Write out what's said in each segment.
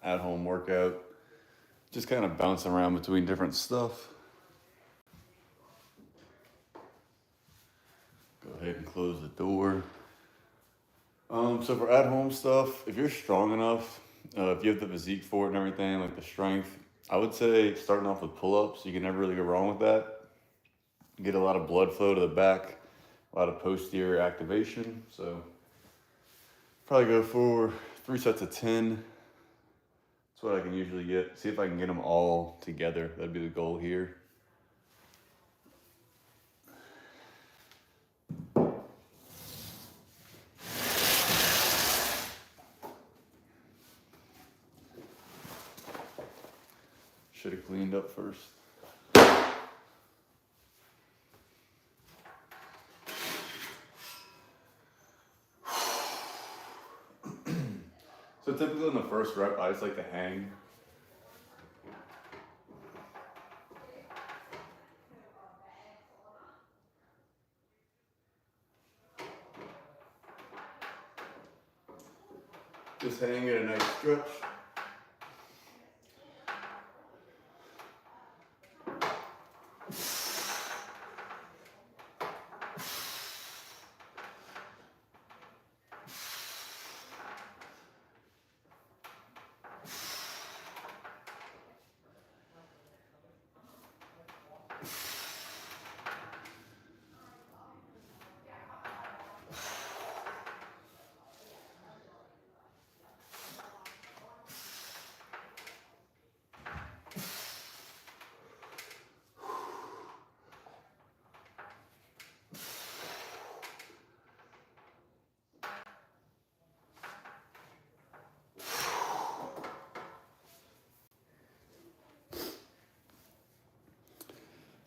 at-home workout. Just kind of bouncing around between different stuff. Go ahead and close the door. So for at-home stuff, if you're strong enough, if you have the physique for it and everything, like the strength, I would say starting off with pull-ups. You can never really go wrong with that. Get a lot of blood flow to the back, a lot of posterior activation. So probably go for 3 sets of 10. That's what I can usually get. See if I can get them all together. That'd be the goal here. Should have cleaned up first. So typically in the first rep, I just like to hang. Just hang at a nice stretch.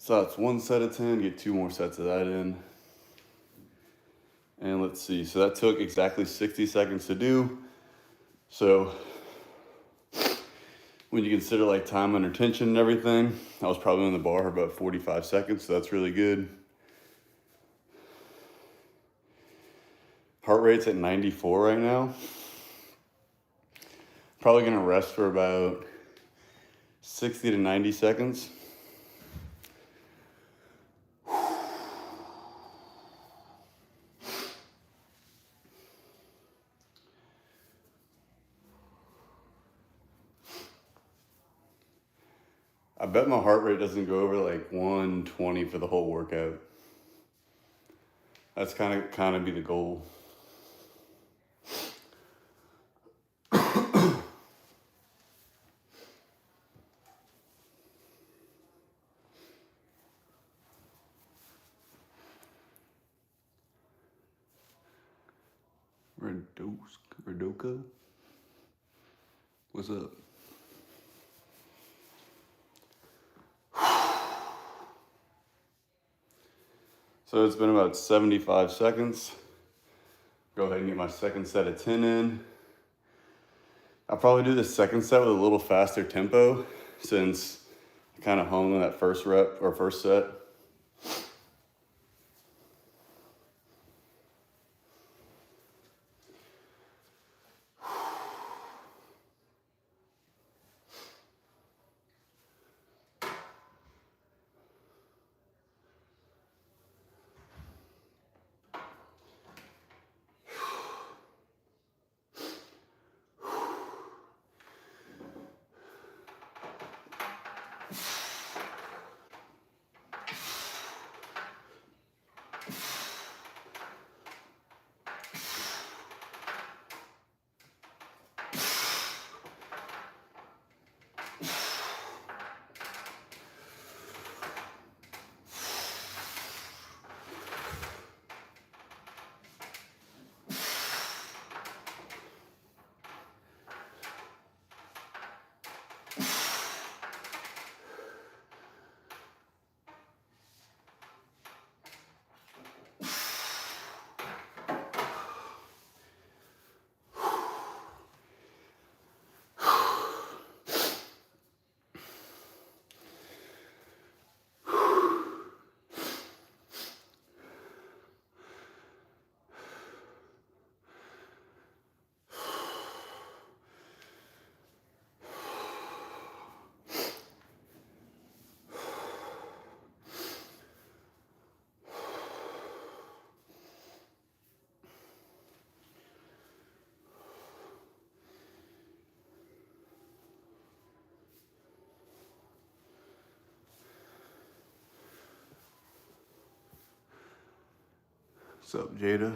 So that's 1 set of 10, get 2 more sets of that in. And let's see, so that took exactly 60 seconds to do. So when you consider like time under tension and everything, I was probably on the bar for about 45 seconds, so that's really good. Heart rate's at 94 right now. Probably gonna rest for about 60 to 90 seconds. I bet my heart rate doesn't go over like 120 for the whole workout. That's kind of be the goal. Redoka? What's up? So it's been about 75 seconds. Go ahead and get my second set of 10 in. I'll probably do the second set with a little faster tempo since I kind of hung on that first rep or first set. What's up, Jada?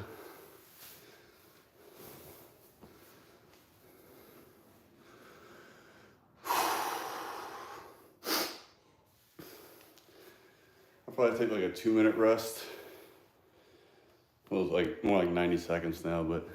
I'll probably take like a 2-minute rest. Well, it's like more like 90 seconds now, but.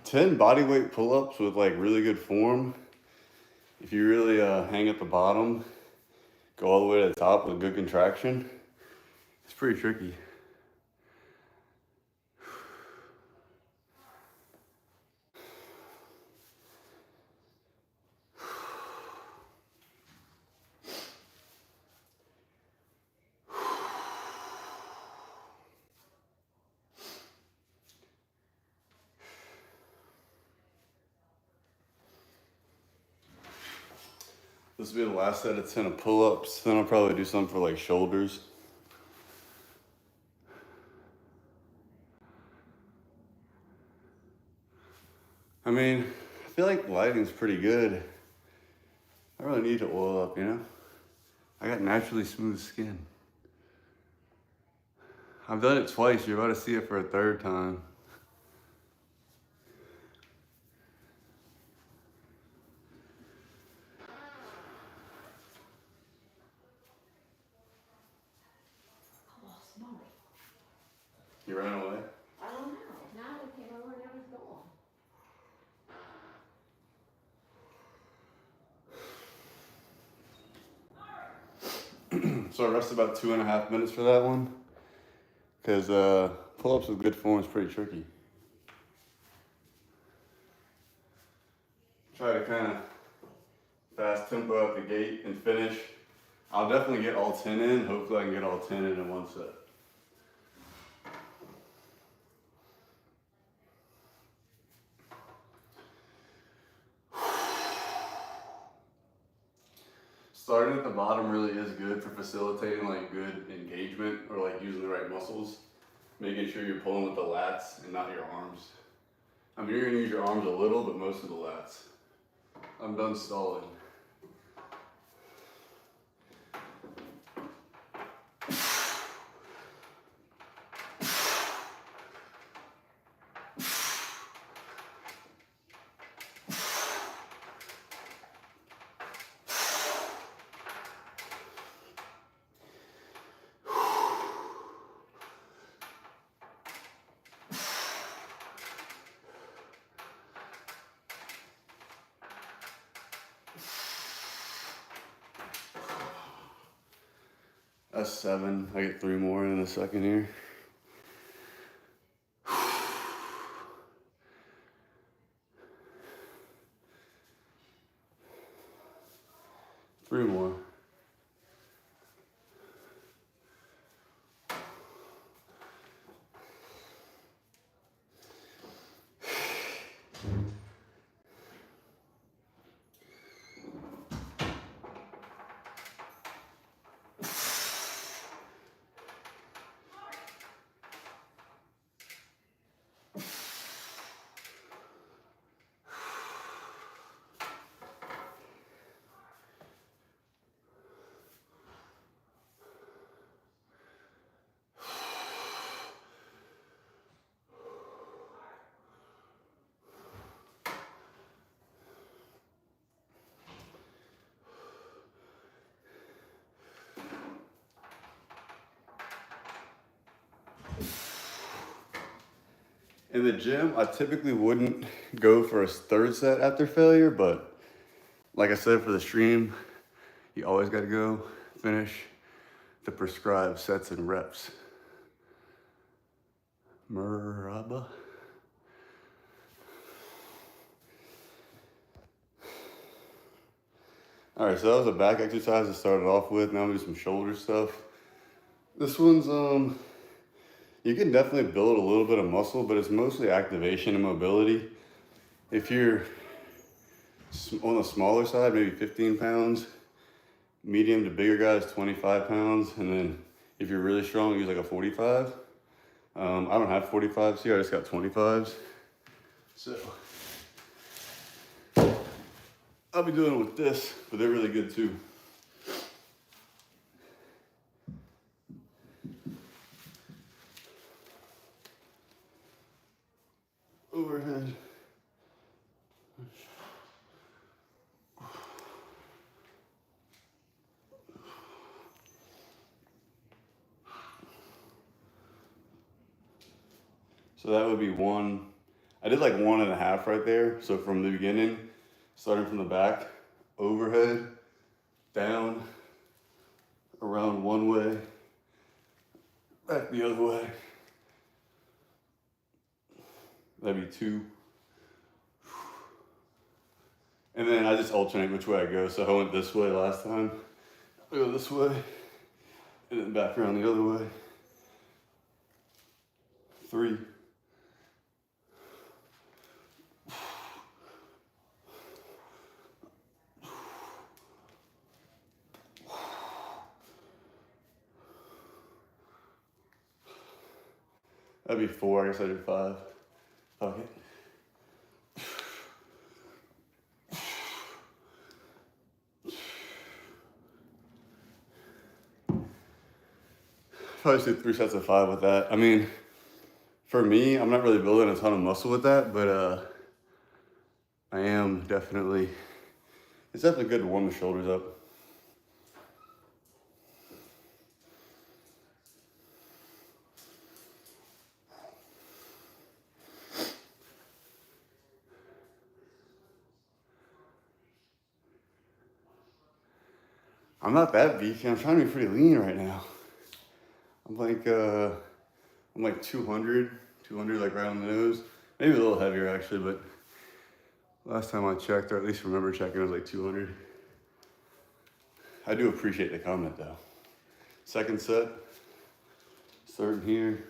Ten bodyweight pull-ups with like really good form. If you really hang at the bottom, go all the way to the top with good contraction, it's pretty tricky. This will be the last set of 10 of pull-ups. Then I'll probably do something for like shoulders. I mean, I feel like the lighting's pretty good. I really need to oil up, you know? I got naturally smooth skin. I've done it twice. You're about to see it for a third time. You ran away? I don't know. Now we came over and it was gone. So I rested about 2.5 minutes for that one. Because pull-ups with good form is pretty tricky. Try to kind of fast tempo out the gate and finish. I'll definitely get all 10 in. Hopefully I can get all 10 in one set. Starting at the bottom really is good for facilitating like good engagement or like using the right muscles. Making sure you're pulling with the lats and not your arms. I mean, you're gonna use your arms a little, but most of the lats. I'm done stalling. That's 7. I get 3 more in a second here. Three more. In the gym, I typically wouldn't go for a third set after failure, but like I said for the stream, you always got to go finish the prescribed sets and reps. Merhaba. All right, so that was a back exercise to start it off with. Now I'm gonna do some shoulder stuff. This one's, you can definitely build a little bit of muscle, but it's mostly activation and mobility. If you're on the smaller side, maybe 15 pounds, medium to bigger guys, 25 pounds, and then If you're really strong, use like a 45. I don't have 45s here, I just got 25s. So I'll be doing it with this, but they're really good too. Overhead. So that would be one. I did like 1.5 right there. So from the beginning, starting from the back, overhead, down, around one way, back the other way. That'd be 2. And then I just alternate which way I go. So I went this way last time. I go this way, and then back around the other way. 3. That'd be 4, I guess I did 5. Fuck it. Probably do 3 sets of 5 with that. I mean, for me, I'm not really building a ton of muscle with that, but I am definitely, it's definitely good to warm the shoulders up. I'm not that beefy. I'm trying to be pretty lean right now. I'm like 200 like right on the nose. Maybe a little heavier actually, but last time I checked, or at least remember checking, it was like 200. I do appreciate the comment though. Second set, starting here.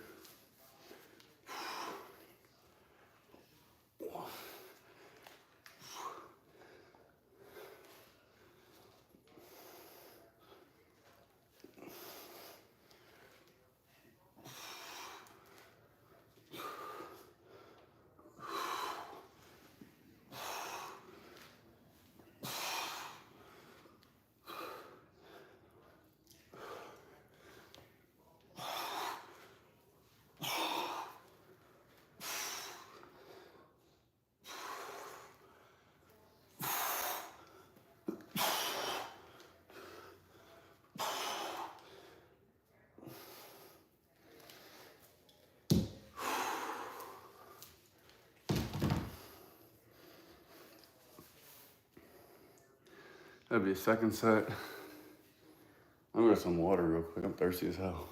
That'd be a second set. I'm gonna get some water real quick. I'm thirsty as hell.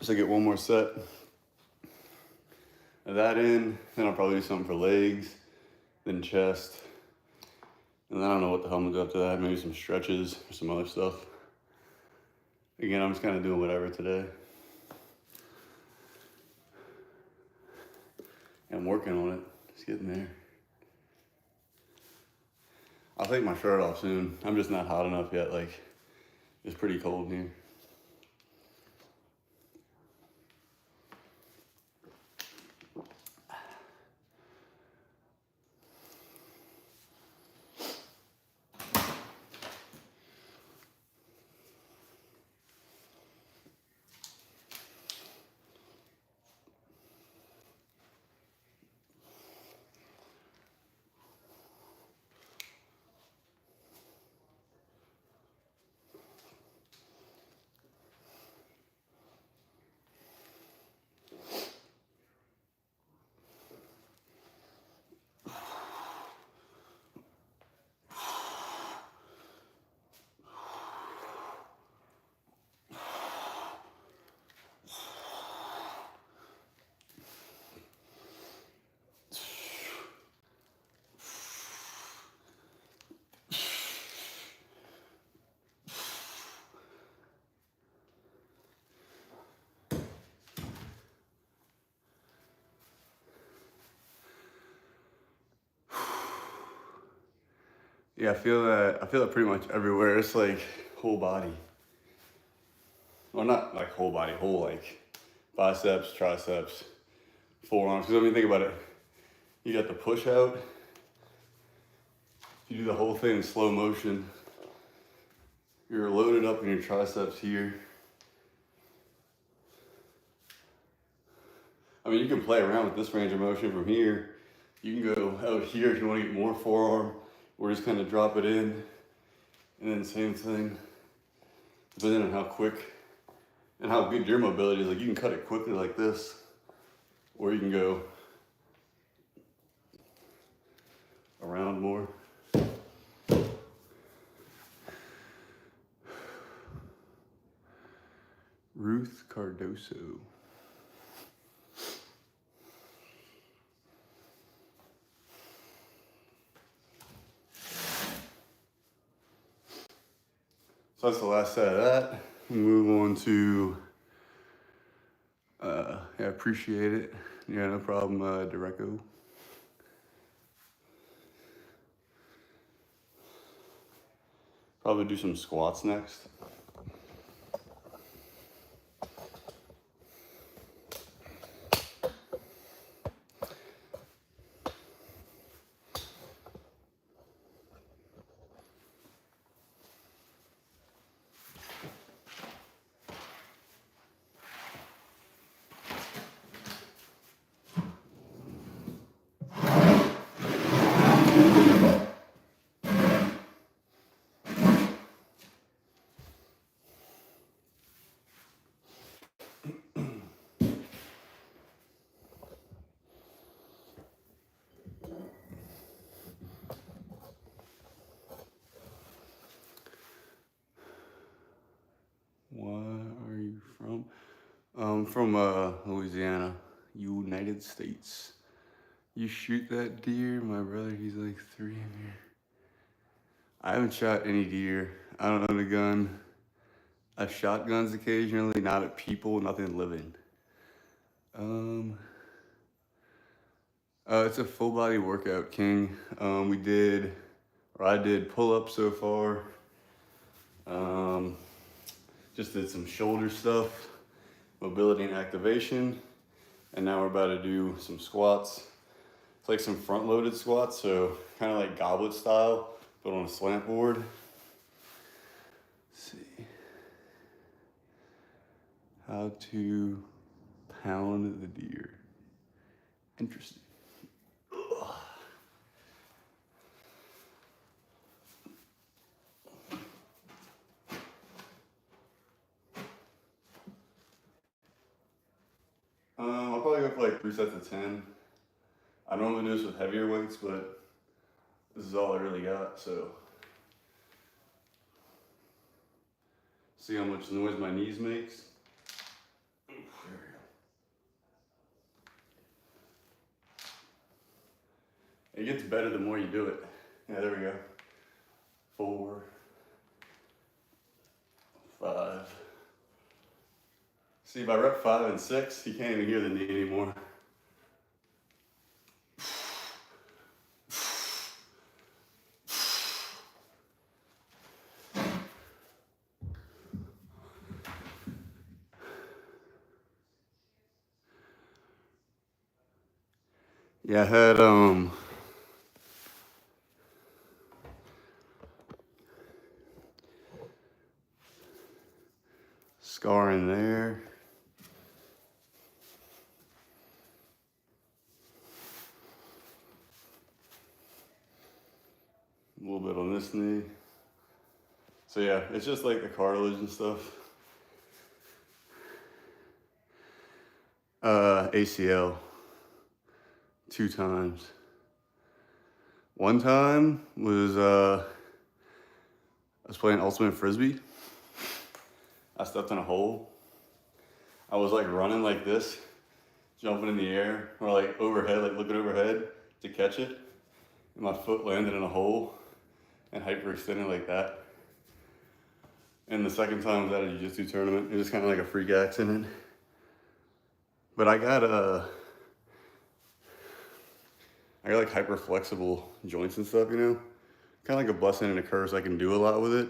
So I get one more set of that in, then I'll probably do something for legs, then chest, and then I don't know what the hell I'm gonna do after that. Maybe some stretches or some other stuff. Again, I'm just kind of doing whatever today. And I'm working on it. It's getting there. I'll take my shirt off soon. I'm just not hot enough yet. Like, it's pretty cold here. Yeah, I feel that pretty much everywhere. It's like whole body. Well, not like whole body, whole like biceps, triceps, forearms. Because I mean, think about it. You got the push out. You do the whole thing in slow motion. You're loaded up in your triceps here. I mean, you can play around with this range of motion from here. You can go out here if you want to get more forearm, or just kind of drop it in. And then same thing, depending on how quick and how good your mobility is. Like you can cut it quickly like this, or you can go around more. Ruth Cardoso. So that's the last set of that. Move on to, yeah, appreciate it. Yeah, no problem, Direco. Probably do some squats next. Where are you from? I'm from Louisiana, United States. You shoot that deer? My brother, he's like 3 in here. I haven't shot any deer. I don't own a gun. I've shot guns occasionally, not at people, nothing living. It's a full body workout, King. I did pull-ups so far. Just did some shoulder stuff, mobility and activation. And now we're about to do some squats. It's like some front-loaded squats, so kind of like goblet style, but on a slant board. Let's see. How to pound the deer. Interesting. I'll probably go for like 3 sets of 10. I normally do this with heavier weights, but this is all I really got, so. See how much noise my knees makes. There we go. It gets better the more you do it. Yeah, there we go. 4, 5. See, by rep 5 and 6, you can't even hear the knee anymore. Yeah, I had scar in there. A little bit on this knee. So yeah, it's just like the cartilage and stuff. ACL 2 times. One time was I was playing ultimate frisbee. I stepped in a hole. I was like running like this, jumping in the air, or like overhead, like looking overhead to catch it. And my foot landed in a hole and hyperextended like that. And the second time was at a jiu-jitsu tournament. It was kind of like a freak accident. But I got like hyper flexible joints and stuff, you know? kind of like a blessing and a curse. I can do a lot with it,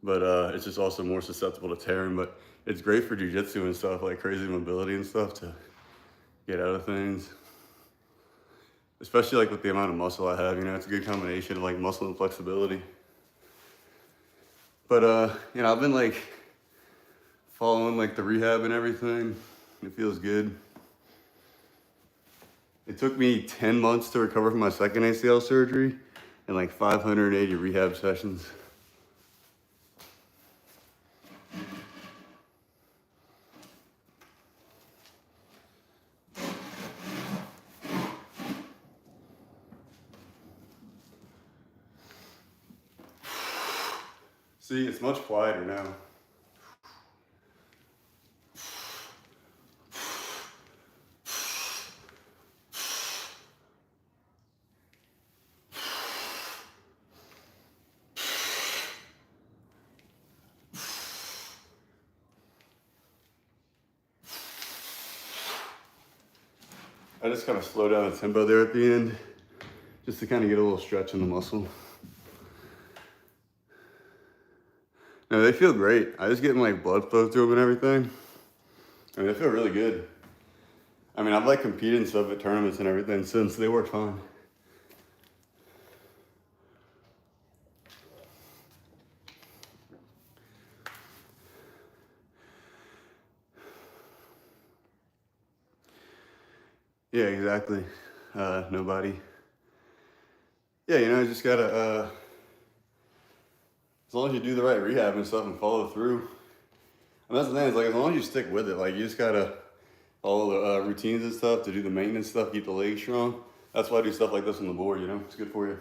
but it's just also more susceptible to tearing. But it's great for jiu-jitsu and stuff, like crazy mobility and stuff, to get out of things. Especially like with the amount of muscle I have, you know, it's a good combination of like muscle and flexibility. But you know, I've been like following like the rehab and everything. It feels good. It took me 10 months to recover from my second ACL surgery and like 580 rehab sessions. See, it's much quieter now. I just kind of slow down the tempo there at the end, just to kind of get a little stretch in the muscle. No, they feel great. I just getting like blood flow through them and everything. I mean, they feel really good. I mean, I've like competed and stuff at tournaments and everything since. They work fine. Yeah, exactly. Nobody. Yeah, you know, I just gotta, as long as you do the right rehab and stuff and follow through. And that's the thing, is like, as long as you stick with it, like, you just gotta follow the routines and stuff to do the maintenance stuff, keep the legs strong. That's why I do stuff like this on the board, you know? It's good for you.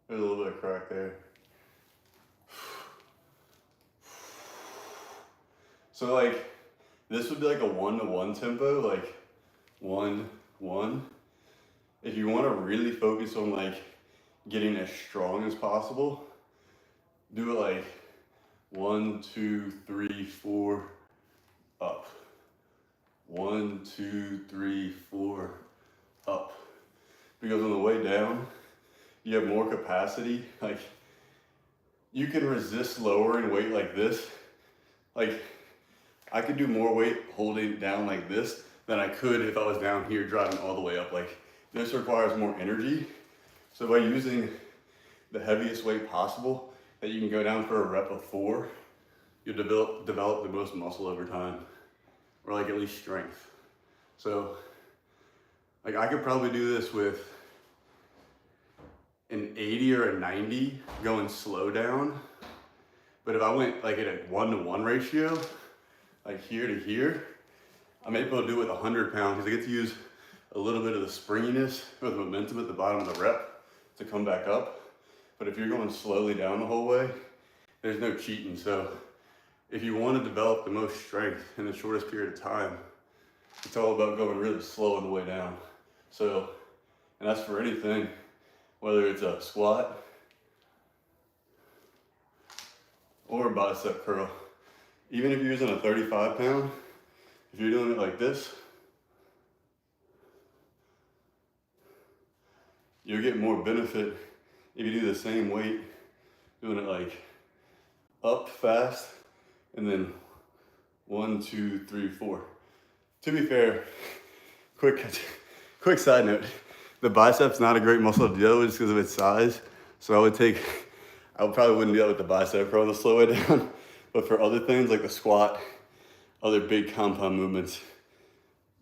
There's a little bit of crack there. So like, this would be like a 1-to-1 tempo, like 1, 1. If you want to really focus on like getting as strong as possible, do it like 1, 2, 3, 4, up. 1, 2, 3, 4, up. Because on the way down, you have more capacity. Like, you can resist lowering weight like this. Like, I could do more weight holding down like this than I could if I was down here driving all the way up. Like, this requires more energy. So by using the heaviest weight possible that you can go down for a rep of 4, you'll develop the most muscle over time, or like at least strength. So like, I could probably do this with an 80 or a 90 going slow down. But if I went like at a 1-to-1 ratio, like here to here, I'm able to do it with 100 pounds, because I get to use a little bit of the springiness or the momentum at the bottom of the rep to come back up. But if you're going slowly down the whole way, there's no cheating. So if you want to develop the most strength in the shortest period of time, it's all about going really slow on the way down. So, and that's for anything, whether it's a squat or a bicep curl. Even if you're using a 35 pound, if you're doing it like this, you'll get more benefit if you do the same weight, doing it like up fast, and then 1, 2, 3, 4. To be fair, quick side note, the bicep's not a great muscle to deal with just because of its size. So I probably wouldn't do that with the bicep curl to slow it down. But for other things like the squat, other big compound movements,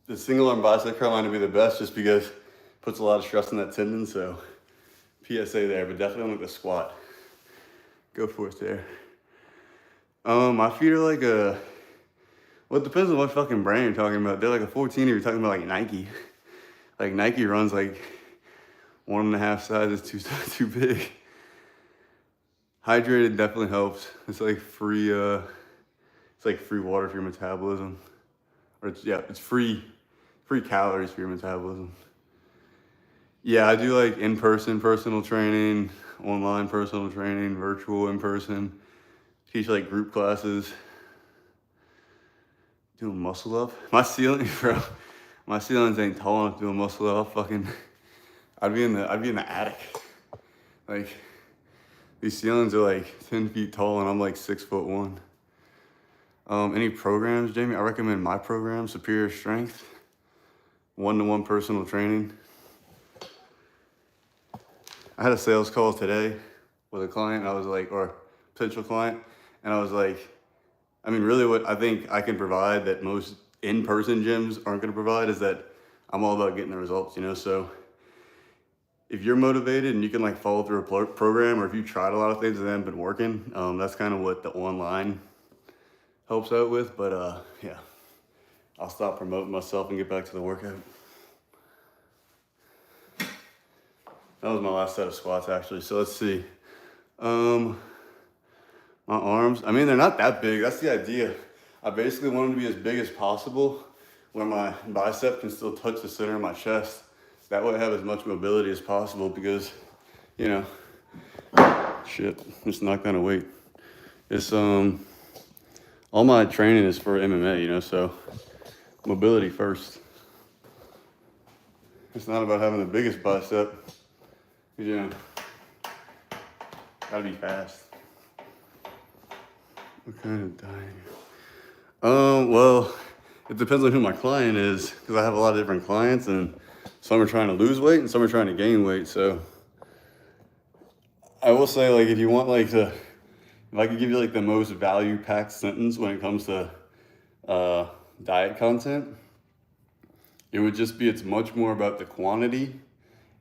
the single arm bicep curl might be the best just because it puts a lot of stress on that tendon. So PSA there, but definitely on like the squat. Go for it there. My feet are like well, it depends on what fucking brand you're talking about. They're like a 14 if you're talking about like Nike. Like Nike runs like 1.5 sizes too big. Hydrated definitely helps. It's like free water for your metabolism. Or it's free calories for your metabolism. Yeah, I do like in-person personal training, online personal training, virtual in-person. Teach like group classes. Doing muscle up. My ceiling, bro. My ceilings ain't tall enough to do a muscle up. Fucking, I'd be in the attic. Like, these ceilings are like 10 feet tall and I'm like 6'1". Any programs, Jamie? I recommend my program, Superior Strength. One-to-one personal training. I had a sales call today with a client. I was like, or potential client, and I was like, I mean, really what I think I can provide that most in-person gyms aren't going to provide is that I'm all about getting the results, you know? So if you're motivated and you can like follow through a program, or if you tried a lot of things and they haven't been working, that's kind of what the online helps out with. But yeah, I'll stop promoting myself and get back to the workout. That was my last set of squats actually. So let's see. My arms, I mean, they're not that big. That's the idea. I basically want them to be as big as possible where my bicep can still touch the center of my chest. That way I have as much mobility as possible because, you know, shit, just knocked down a weight. It's, all my training is for MMA, you know, so mobility first. It's not about having the biggest bicep, you know, gotta be fast. What kind of diet? Well, it depends on who my client is because I have a lot of different clients and some are trying to lose weight and some are trying to gain weight. So I will say, like, if you want like if I could give you like the most value-packed sentence when it comes to diet content, it would just be it's much more about the quantity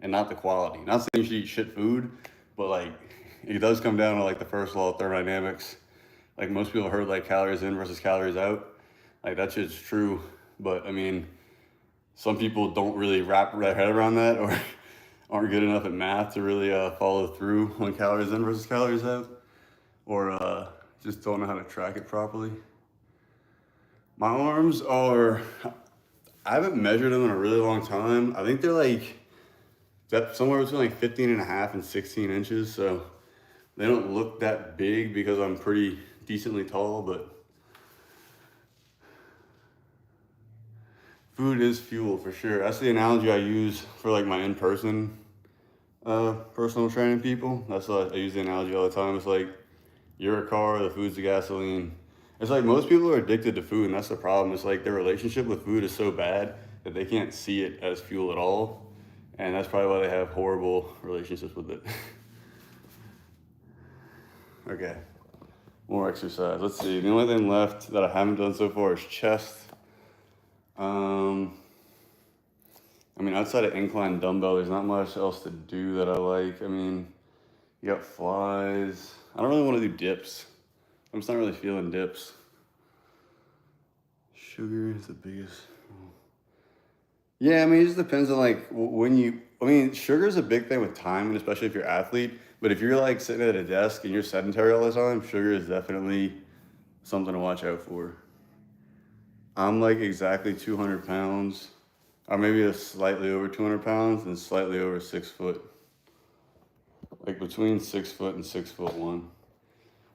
and not the quality. Not saying you should eat shit food, but like it does come down to like the first law of thermodynamics. Like most people heard like calories in versus calories out. Like that shit's true, but I mean, some people don't really wrap their head around that or aren't good enough at math to really follow through on calories in versus calories out, or just don't know how to track it properly. My arms are, I haven't measured them in a really long time. I think they're like somewhere between like 15 and a half and 16 inches. So they don't look that big because I'm pretty decently tall, but food is fuel for sure. That's the analogy I use for like my in-person personal training people. That's what I use the analogy all the time. It's like you're a car, the food's the gasoline. It's like most people are addicted to food, and that's the problem. It's like their relationship with food is so bad that they can't see it as fuel at all. And that's probably why they have horrible relationships with it. Okay, more exercise. Let's see. The only thing left that I haven't done so far is chest. I mean, outside of incline dumbbell, there's not much else to do that I like. I mean, you got flies. I don't really want to do dips. I'm just not really feeling dips. Sugar is the biggest. Yeah, I mean, it just depends on like when you, I mean, sugar is a big thing with time, and especially if you're an athlete. But if you're like sitting at a desk and you're sedentary all the time, sugar is definitely something to watch out for. I'm like exactly 200 pounds, or maybe a slightly over 200 pounds and slightly over 6 foot. Like between 6 foot and 6'1".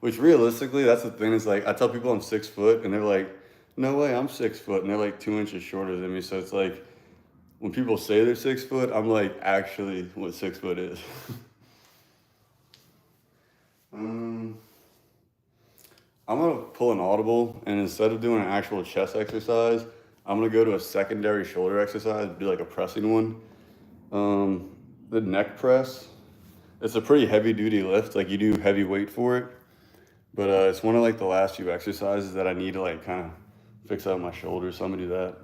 Which realistically, that's the thing, is like, I tell people I'm 6 foot and they're like, no way, I'm 6 foot. And they're like 2 inches shorter than me. So it's like, when people say they're 6 foot, I'm like, actually what 6 foot is. I'm gonna pull an audible, and instead of doing an actual chest exercise, I'm gonna go to a secondary shoulder exercise, be like a pressing one. The neck press, it's a pretty heavy duty lift, like you do heavy weight for it, but it's one of like the last few exercises that I need to like kind of fix out my shoulders, so I'm gonna do that.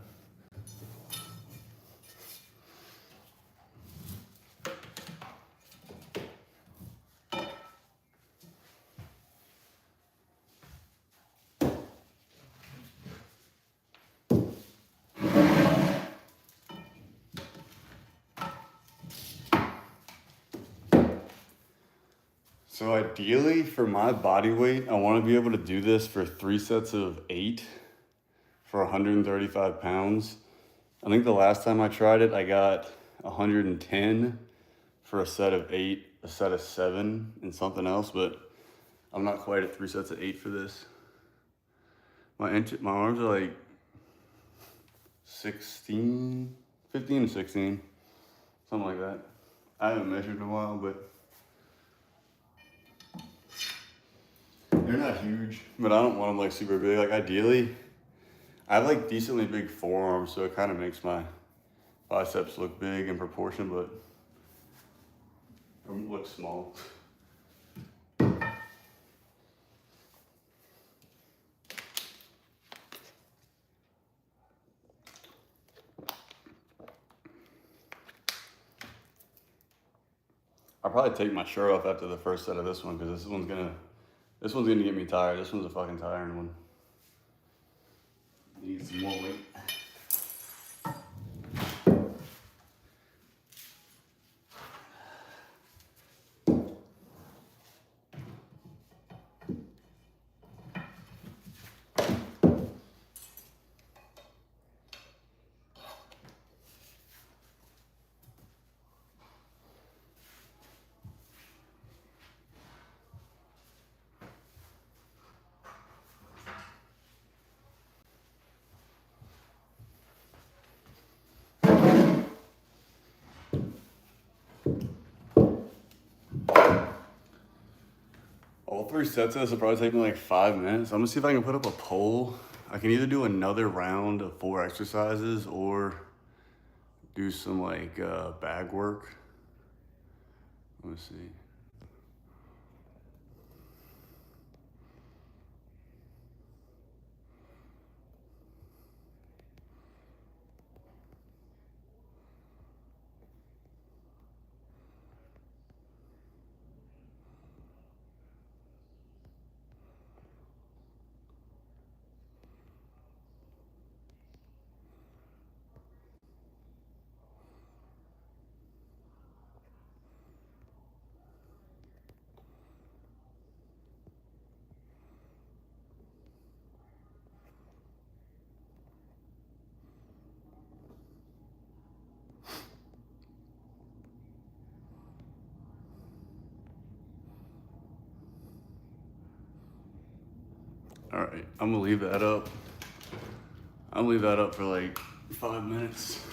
So ideally for my body weight, I want to be able to do this for 3 sets of 8 for 135 pounds. I think the last time I tried it, I got 110 for a set of 8, a set of 7, and something else, but I'm not quite at 3 sets of 8 for this. My arms are like 15 to 16, something like that. I haven't measured in a while, but they're not huge, but I don't want them like super big. Like ideally, I have like decently big forearms, so it kind of makes my biceps look big in proportion, but look small. I'll probably take my shirt off after the first set of this one because this one's gonna get me tired. This one's a fucking tiring one. Need some more weight. All 3 sets of this will probably take me like 5 minutes. I'm gonna see if I can put up a poll. I can either do another round of 4 exercises or do some like bag work. Let's see. All right, I'm gonna leave that up. I'll leave that up for like 5 minutes.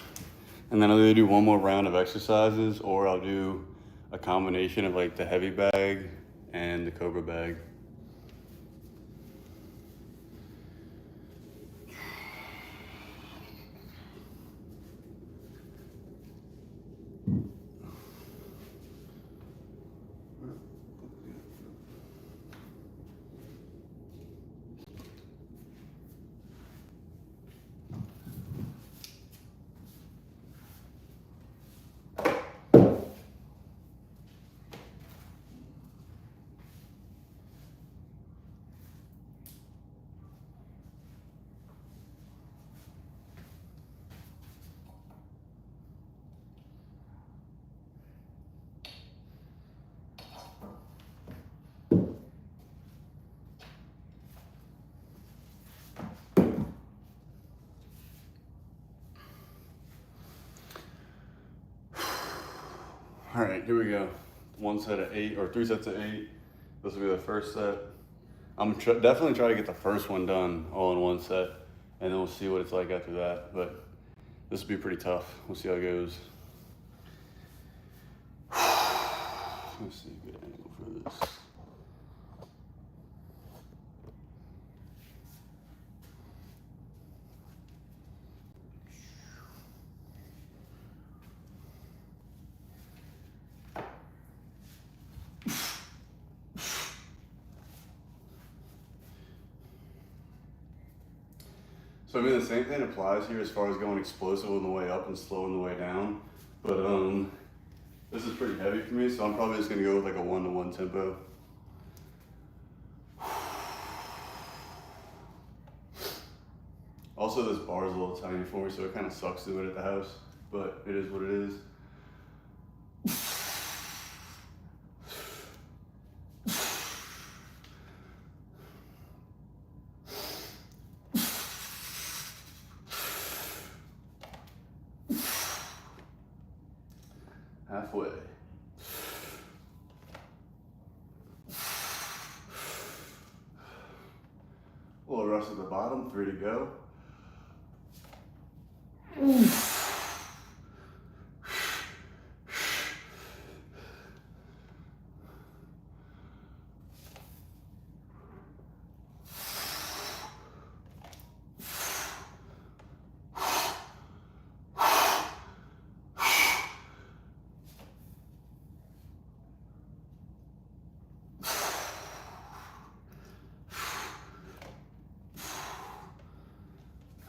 And then I'll either do one more round of exercises or I'll do a combination of like the heavy bag and the Cobra bag. All right, here we go. 1 set of 8 or 3 sets of 8. This will be the first set. I'm definitely try to get the first one done all in 1 set, and then we'll see what it's like after that. But this will be pretty tough. We'll see how it goes. Let's see, good angle for this. So I mean, the same thing applies here as far as going explosive on the way up and slow on the way down. But this is pretty heavy for me, so I'm probably just gonna go with like a 1-to-1 tempo. Also, this bar is a little tiny for me, so it kind of sucks to do it at the house, but it is what it is. rest at the bottom, 3 to go.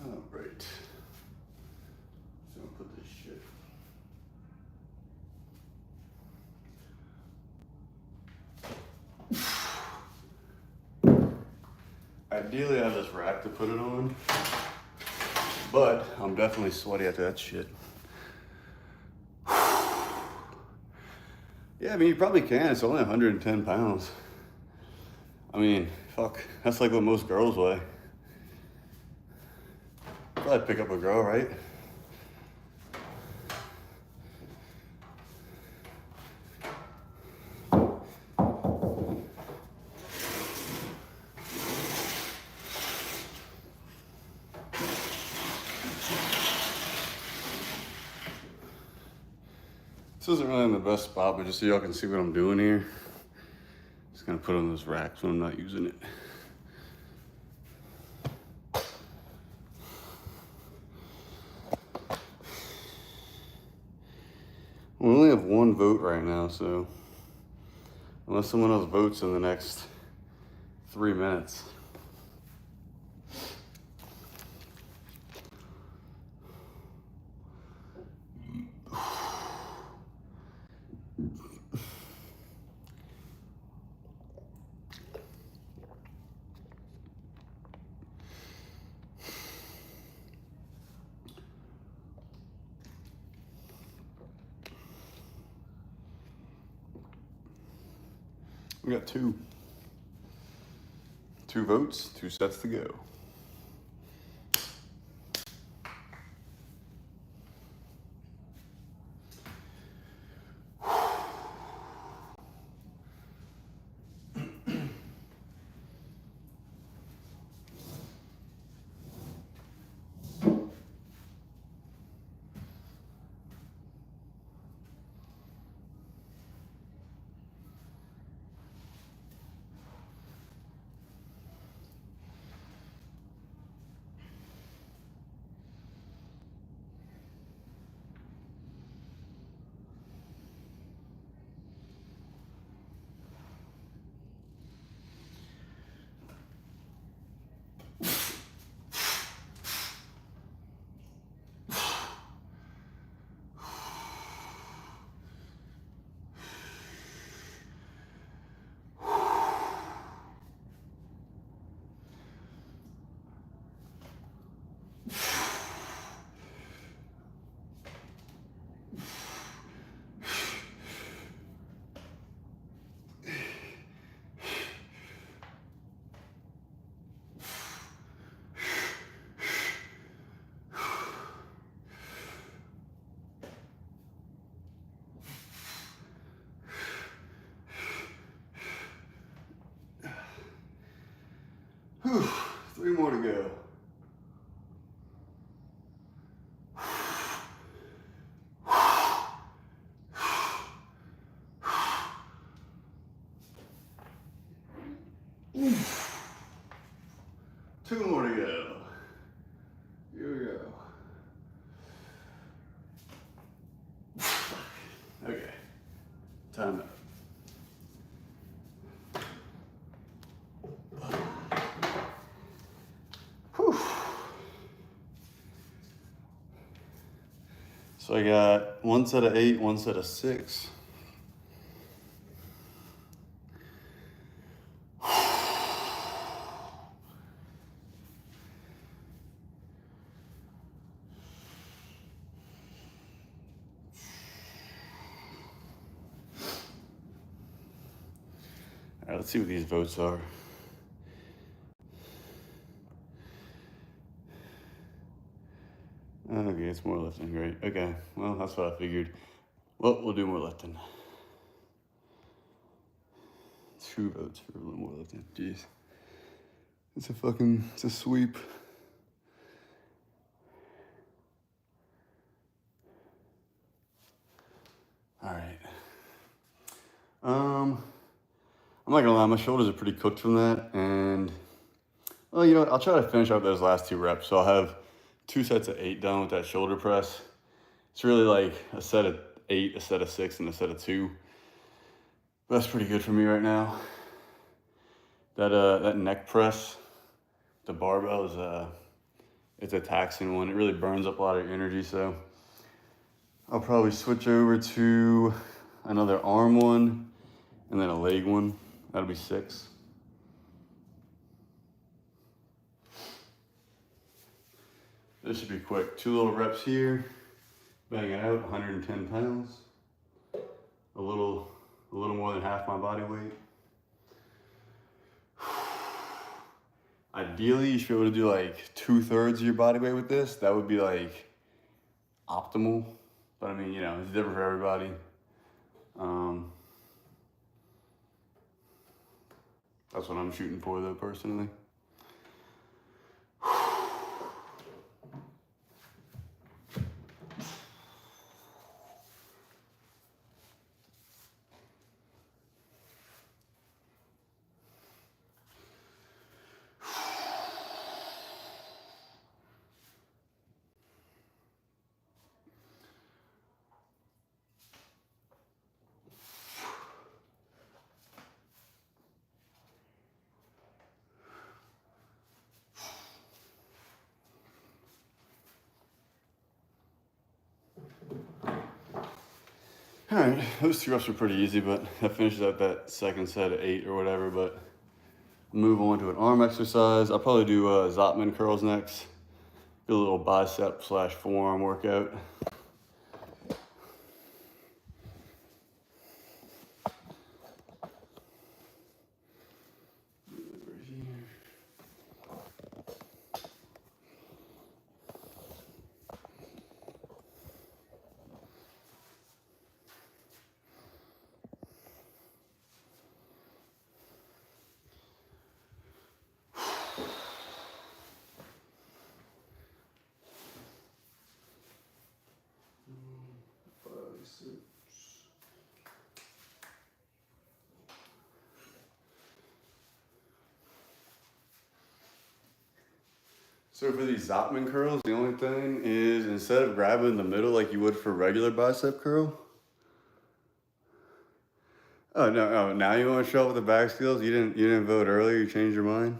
Alright. So I'll put this shit. Ideally, I have this rack to put it on, but I'm definitely sweaty after that shit. Yeah, I mean, you probably can. It's only 110 pounds. I mean, fuck, that's like what most girls weigh. Probably pick up a girl, right? This isn't really in the best spot, but just so y'all can see what I'm doing here. Just gonna put it on this rack so I'm not using it. We only have one vote right now, so unless someone else votes in the next 3 minutes. We got two votes, 2 sets to go. Whew, 3 more to go. Two more to go. Here we go. Okay, time out. So I got 1 set of 8, 1 set of 6. All right, let's see what these votes are. Okay, it's more lifting, great. Okay, well, that's what I figured. Well, we'll do more lifting. 2 votes for a little more lifting, jeez. It's a sweep. All right. I'm not gonna lie, my shoulders are pretty cooked from that, and well, you know what? I'll try to finish up those last 2 reps. So I'll have 2 sets of 8 done with that shoulder press. It's really like a set of 8, a set of 6, and a set of 2. But that's pretty good for me right now. That neck press, the barbell is it's a taxing one. It really burns up a lot of your energy. So I'll probably switch over to another arm one and then a leg one. That'll be 6. This should be quick. 2 little reps here. Bang it out, 110 pounds. A little more than half my body weight. Ideally, you should be able to do like 2/3 of your body weight with this. That would be like optimal. But I mean, you know, it's different for everybody. That's what I'm shooting for though, personally. All right, those 2 reps were pretty easy, but I finished up that second set of 8 or whatever, but move on to an arm exercise. I'll probably do Zottman curls next. Do a little bicep / forearm workout. So for these Zottman curls, the only thing is instead of grabbing the middle like you would for regular bicep curl. Oh no, now you want to show up with the back skills? You didn't vote earlier, you changed your mind?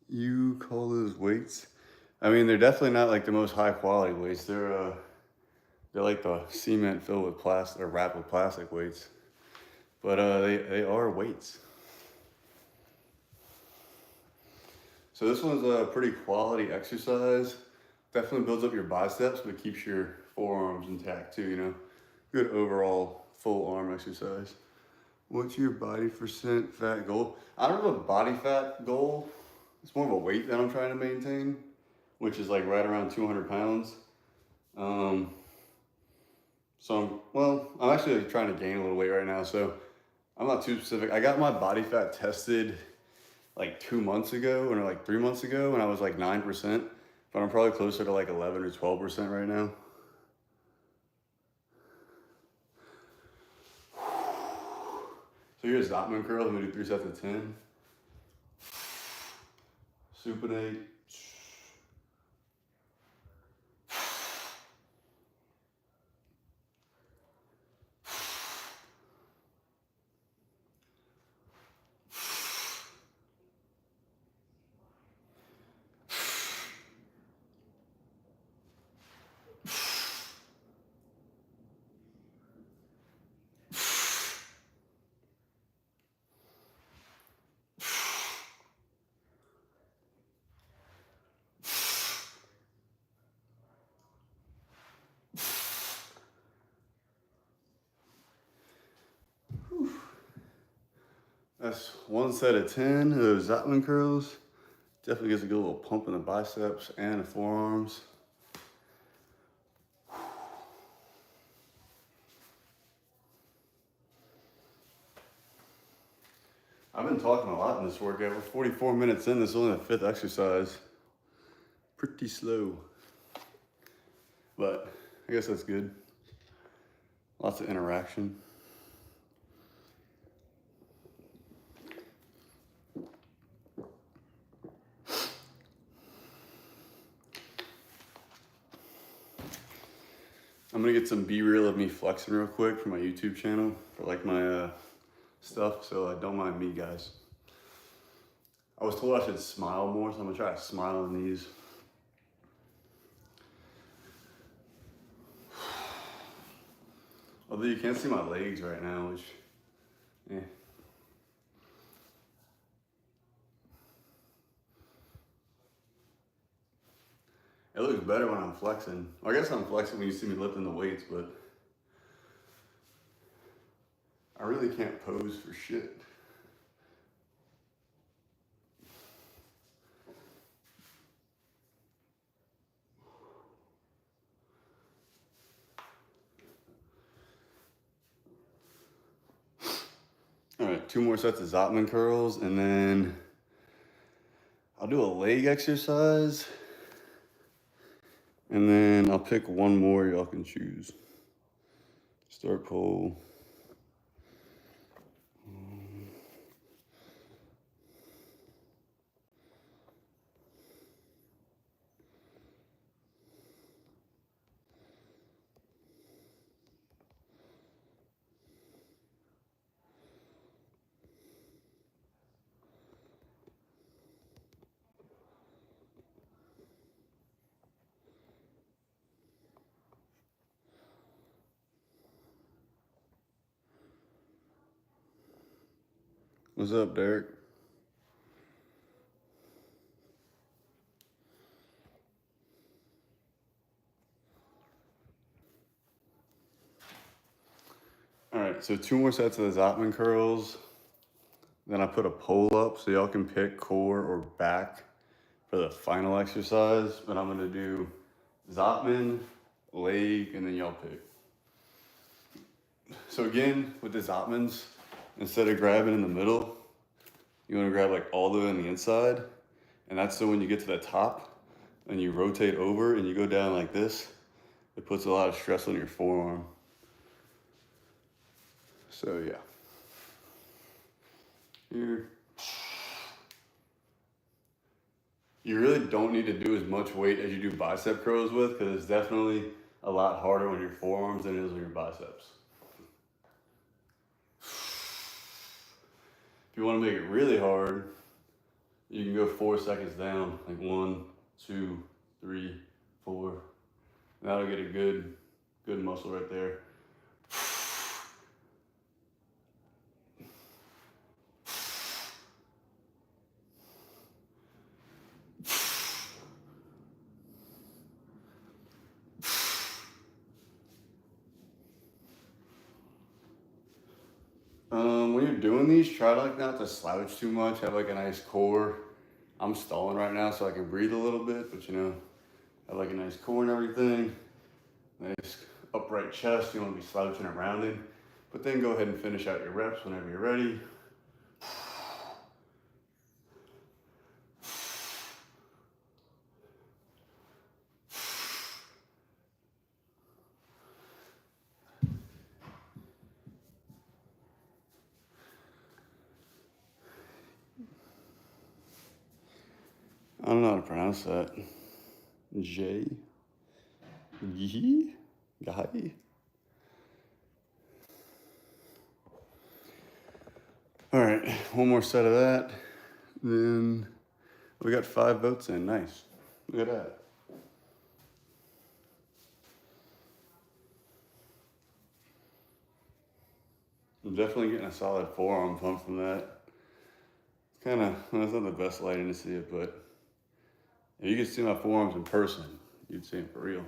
You call those weights? I mean, they're definitely not like the most high quality weights. They're like the cement filled with plastic or wrapped with plastic weights. But they are weights. So this one's a pretty quality exercise. Definitely builds up your biceps, but keeps your forearms intact too, you know. Good overall full arm exercise. What's your body percent fat goal? I don't have a body fat goal. It's more of a weight that I'm trying to maintain, which is like right around 200 pounds. I'm actually trying to gain a little weight right now, so I'm not too specific. I got my body fat tested like 2 months ago, or like 3 months ago, and I was like 9%, but I'm probably closer to like 11 or 12% right now. So here's Zottman curl. I'm gonna do 3 sets of 10. Supinate. That's 1 set of 10 of those Zottman curls. Definitely gives a good little pump in the biceps and the forearms. I've been talking a lot in this workout. We're 44 minutes in. This is only the 5th exercise. Pretty slow. But I guess that's good. Lots of interaction. I'm gonna get some B-reel of me flexing real quick for my YouTube channel, for like my stuff, so don't mind me, guys. I was told I should smile more, so I'm gonna try to smile in these. Although you can't see my legs right now, which, eh. It looks better when I'm flexing. I guess I'm flexing when you see me lifting the weights, but I really can't pose for shit. All right, 2 more sets of Zottman curls, and then I'll do a leg exercise, and then I'll pick one more y'all can choose. Start pull. What's up, Derek? All right, so 2 more sets of the Zottman curls. Then I put a pull up, so y'all can pick core or back for the final exercise. But I'm gonna do Zottman, leg, and then y'all pick. So again, with the Zottmans, instead of grabbing in the middle, you wanna grab like all the way on the inside. And that's so when you get to the top and you rotate over and you go down like this, it puts a lot of stress on your forearm. So yeah. Here. You really don't need to do as much weight as you do bicep curls with, because it's definitely a lot harder on your forearms than it is on your biceps. If you want to make it really hard, you can go 4 seconds down, like 1, 2, 3, 4. That'll get a good muscle right there. When you're doing these, try like not to slouch too much, have like a nice core. I'm stalling right now so I can breathe a little bit, but you know, have like a nice core and everything. Nice upright chest, you don't want to be slouching or rounding. But then go ahead and finish out your reps whenever you're ready. I don't know how to pronounce that. J. Yee? Guy? All right, one more set of that. Then we got 5 votes in. Nice. Look at that. I'm definitely getting a solid forearm pump from that. Kind of, well, it's not the best lighting to see it, but if you could see my forearms in person, you'd see them for real.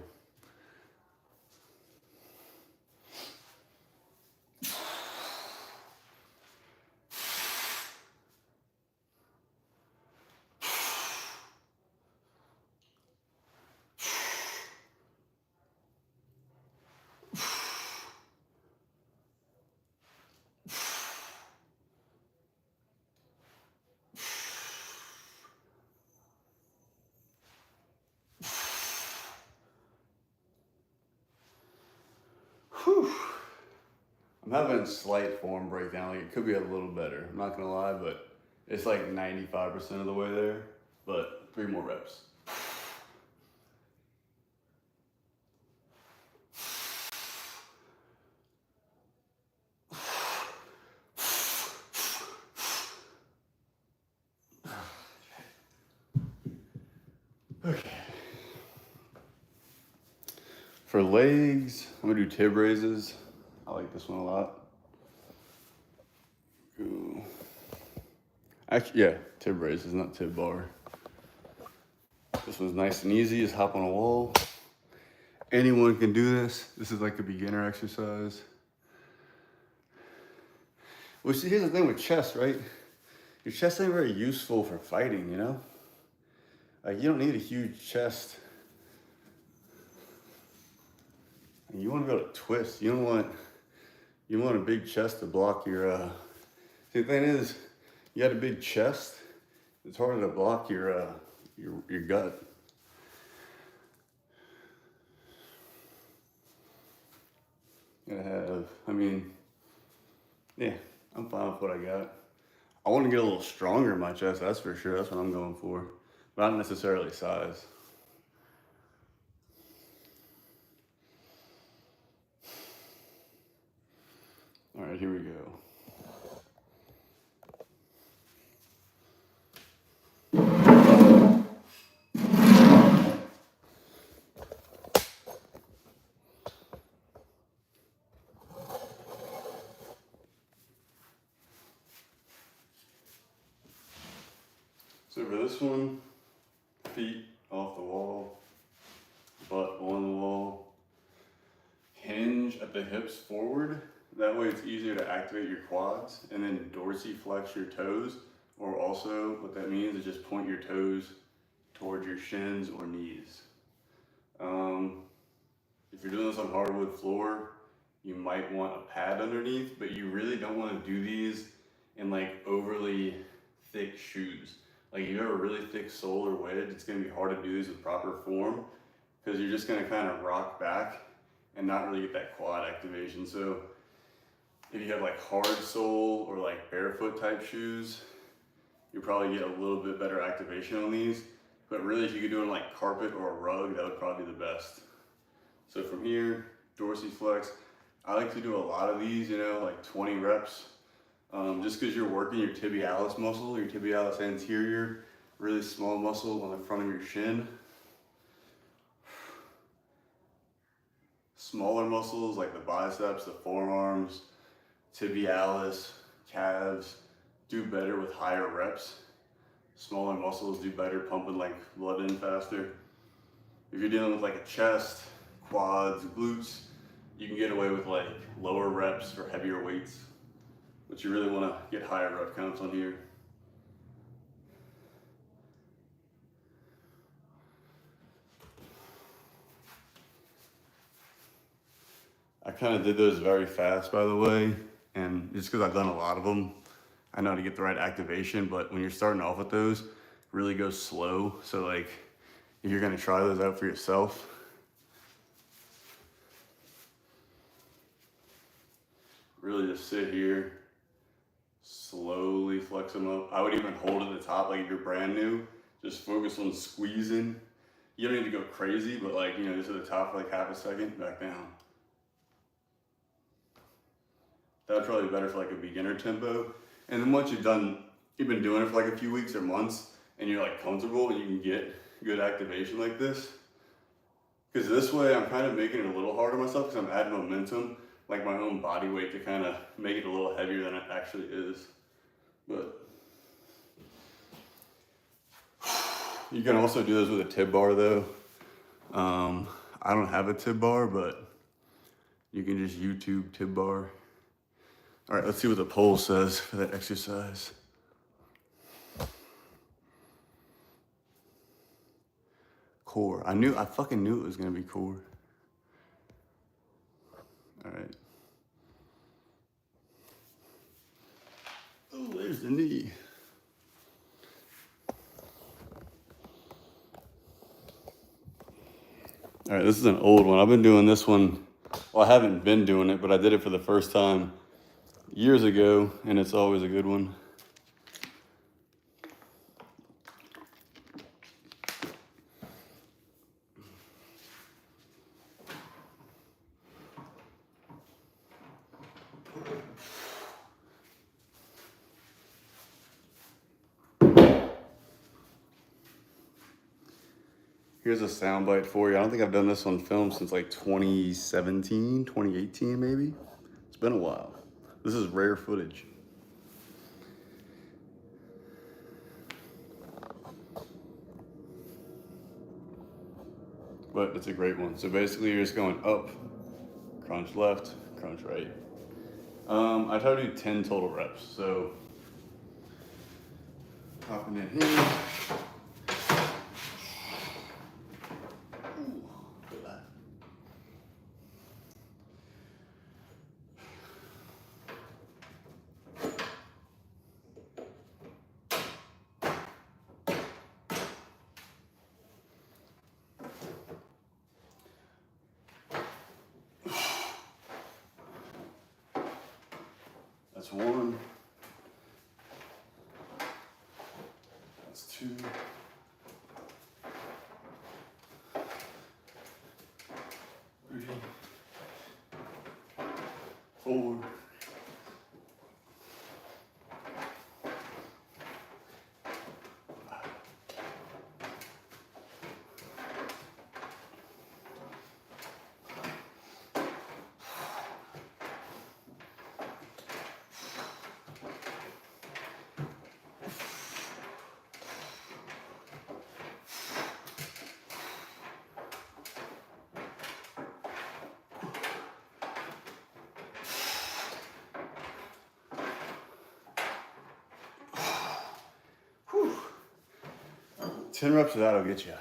I'm having slight form breakdown. Like it could be a little better. I'm not gonna lie, but it's like 95% of the way there. But 3 more reps. Okay. For legs, I'm gonna do tib raises. I like this one a lot. Ooh. Actually, yeah, tib raises, not tib bar. This one's nice and easy, just hop on a wall. Anyone can do this. This is like a beginner exercise. Well, see, here's the thing with chest, right? Your chest ain't very useful for fighting, you know? Like, you don't need a huge chest. And you want to be able to twist. You don't want a big chest to block your, See, the thing is, you got a big chest, it's harder to block your gut. Gotta have, yeah, I'm fine with what I got. I want to get a little stronger in my chest, that's for sure. That's what I'm going for. But not necessarily size. All right, here we go. So for this one, feet off the wall, butt on the wall, hinge at the hips forward. That way it's easier to activate your quads, and then dorsiflex your toes, or also what that means is just point your toes towards your shins or knees. If you're doing this on hardwood floor, you might want a pad underneath, but you really don't want to do these in like overly thick shoes. Like if you have a really thick sole or wedge, it's gonna be hard to do these with proper form because you're just gonna kind of rock back and not really get that quad activation. So if you have like hard sole or like barefoot type shoes, you'll probably get a little bit better activation on these. But really, if you could do it on like carpet or a rug, that would probably be the best. So from here, dorsiflex. I like to do a lot of these, you know, like 20 reps. Just because you're working your tibialis muscle, your tibialis anterior, really small muscle on the front of your shin. Smaller muscles like the biceps, the forearms, tibialis, calves, do better with higher reps. Smaller muscles do better pumping like blood in faster. If you're dealing with like a chest, quads, glutes, you can get away with like lower reps for heavier weights, but you really want to get higher rep counts on here. I kind of did those very fast, by the way, and just because I've done a lot of them, I know how to get the right activation. But when you're starting off with those, really go slow. So like, if you're gonna try those out for yourself, really just sit here, slowly flex them up. I would even hold at the top, like if you're brand new, just focus on squeezing. You don't need to go crazy, but like, you know, just at the top for like half a second, back down. That would probably be better for like a beginner tempo. And then once you've been doing it for like a few weeks or months, and you're like comfortable and you can get good activation like this. Because this way I'm kind of making it a little harder on myself because I'm adding momentum, like my own body weight, to kind of make it a little heavier than it actually is. But you can also do this with a tib bar though. I don't have a tib bar, but you can just YouTube tib bar. All right, let's see what the poll says for that exercise. Core. I fucking knew it was gonna be core. All right. Oh, there's the knee. All right, this is an old one. I've been doing this one. Well, Well, I haven't been doing it, but I did it for the first time years ago, and it's always a good one. Here's a soundbite for you. I don't think I've done this on film since like 2017, 2018 maybe. It's been a while. This is rare footage. But it's a great one. So basically you're just going up, crunch left, crunch right. I try to do 10 total reps. So hopping in here. That's one. That's two. 3, 4. Whew. 10 reps of that'll get you.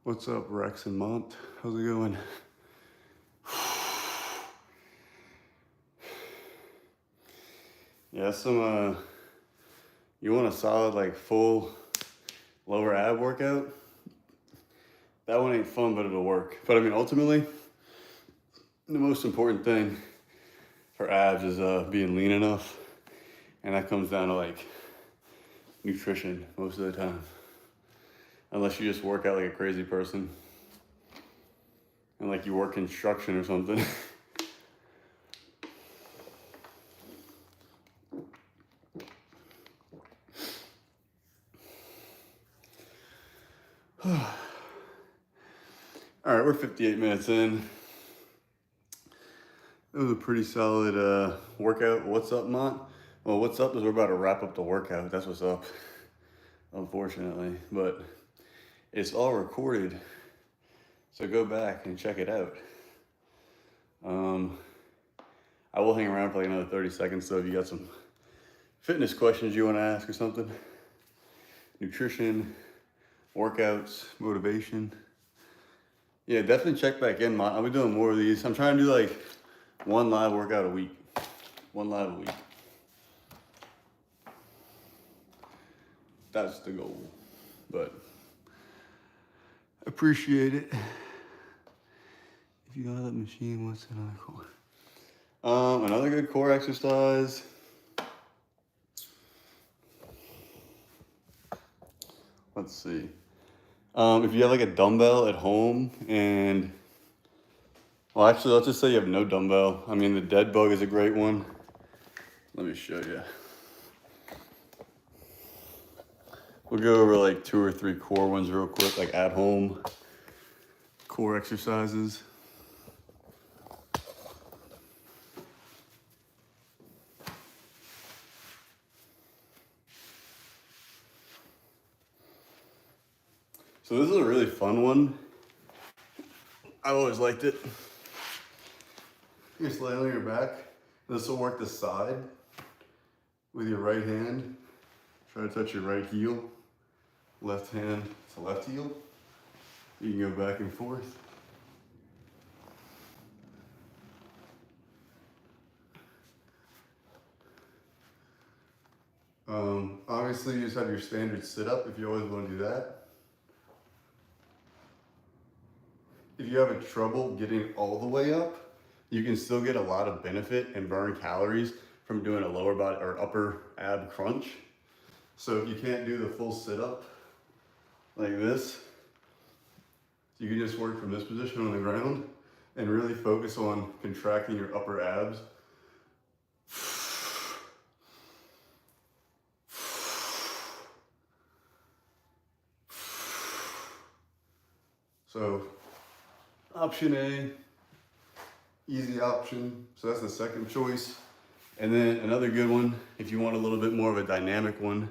What's up, Rex and Mont? How's it going? Yeah, you want a solid, like, full lower ab workout? That one ain't fun, but it'll work. But I mean, ultimately, the most important thing for abs is being lean enough. And that comes down to, like, nutrition most of the time. Unless you just work out like a crazy person. And like you work construction or something. All right, we're 58 minutes in. It was a pretty solid workout. What's up, Mont? Well, what's up is we're about to wrap up the workout. That's what's up, unfortunately. But it's all recorded, so go back and check it out. I will hang around for like another 30 seconds, so if you got some fitness questions you want to ask or something, nutrition, workouts, motivation, yeah, definitely check back in. I'll be doing more of these. I'm trying to do like one live workout a week. One live a week. That's the goal. But appreciate it. If you got that machine, what's another core? Another good core exercise. Let's see. If you have like a dumbbell at home and, well, actually, let's just say you have no dumbbell. I mean, the dead bug is a great one. Let me show you. We'll go over like 2 or 3 core ones real quick, like at home core exercises. So this is a really fun one. I've always liked it. You just lay on your back. This will work the side with your right hand. Try to touch your right heel. Left hand to left heel. You can go back and forth. Obviously, you just have your standard sit up if you always want to do that. if you have trouble getting all the way up, you can still get a lot of benefit and burn calories from doing a lower body or upper ab crunch. So if you can't do the full sit-up like this, you can just work from this position on the ground and really focus on contracting your upper abs. So option A, easy option. So that's the second choice. And then another good one, if you want a little bit more of a dynamic one,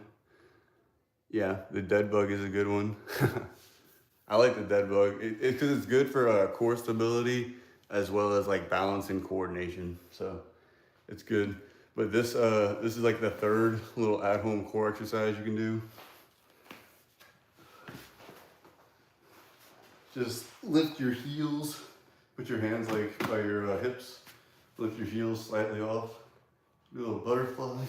yeah, the dead bug is a good one. I like the dead bug because it's good for core stability as well as like balance and coordination. So it's good. But this is like the third little at-home core exercise you can do. Just lift your heels, put your hands like by your hips, lift your heels slightly off, do a little butterfly.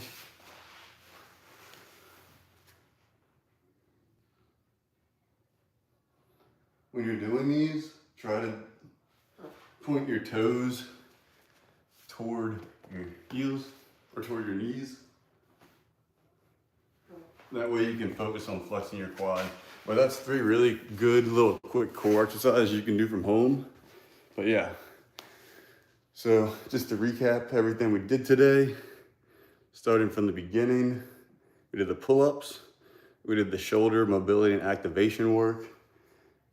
When you're doing these, try to point your toes toward your heels or toward your knees. That way you can focus on flexing your quad. But that's 3 really good little quick core exercises you can do from home. But yeah, so just to recap everything we did today, starting from the beginning, we did the pull-ups, we did the shoulder mobility and activation work,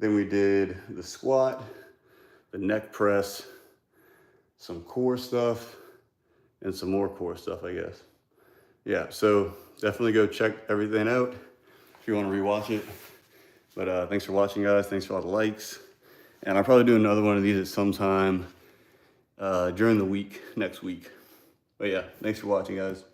then we did the squat, the neck press, some core stuff, and some more core stuff, I guess. Yeah, so definitely go check everything out if you want to rewatch it. But thanks for watching, guys. Thanks for all the likes. And I'll probably do another one of these at some time during the week, next week. But yeah, thanks for watching, guys.